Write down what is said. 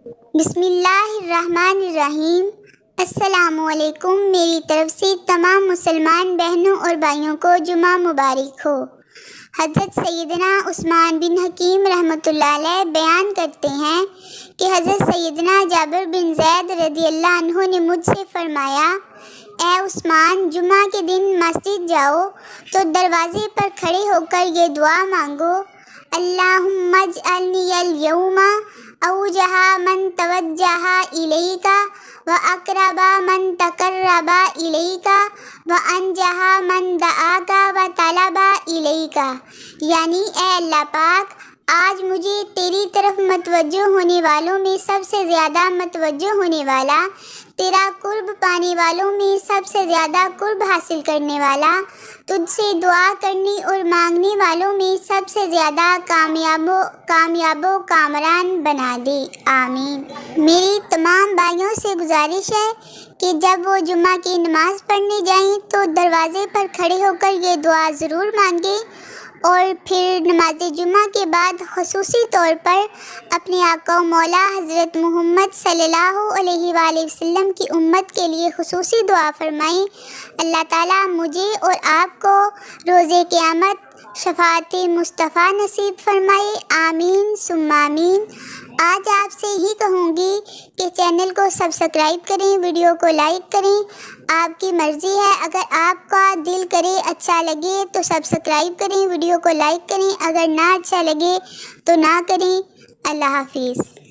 بسم اللہ الرحمن الرحیم۔ السلام علیکم۔ میری طرف سے تمام مسلمان بہنوں اور بھائیوں کو جمعہ مبارک ہو۔ حضرت سیدنا عثمان بن حکیم رحمۃ اللہ علیہ بیان کرتے ہیں کہ حضرت سیدنا جابر بن زید رضی اللہ عنہ نے مجھ سے فرمایا، اے عثمان، جمعہ کے دن مسجد جاؤ تو دروازے پر کھڑے ہو کر یہ دعا مانگو، اللہم اجعلنی اليوم اوجہ من توجہ الیک واقرب من تقرب الیک وانجح من دعاک وطلب الیک، یعنی اے اللہ پاک، آج مجھے تیری طرف متوجہ ہونے والوں میں سب سے زیادہ متوجہ ہونے والا، تیرا قرب پانے والوں میں سب سے زیادہ قرب حاصل کرنے والا، تجھ سے دعا کرنے اور مانگنے والوں میں سب سے زیادہ کامیاب و کامران بنا دے، آمین۔ میری تمام بھائیوں سے گزارش ہے کہ جب وہ جمعہ کی نماز پڑھنے جائیں تو دروازے پر کھڑے ہو کر یہ دعا ضرور مانگیں، اور پھر نماز جمعہ کے بعد خصوصی طور پر اپنے آقا و مولا حضرت محمد صلی اللہ علیہ وآلہ وسلم کی امت کے لیے خصوصی دعا فرمائیں۔ اللہ تعالیٰ مجھے اور آپ کو روز قیامت شفاعت مصطفیٰ نصیب فرمائے، آمین ثم آمین۔ آج آپ سے ہی کہوں گی کہ چینل کو سبسکرائب کریں، ویڈیو کو لائک کریں، آپ کی مرضی ہے، اگر آپ کا دل کرے اچھا لگے تو سبسکرائب کریں، ویڈیو کو لائک کریں، اگر نہ اچھا لگے تو نہ کریں۔ اللہ حافظ۔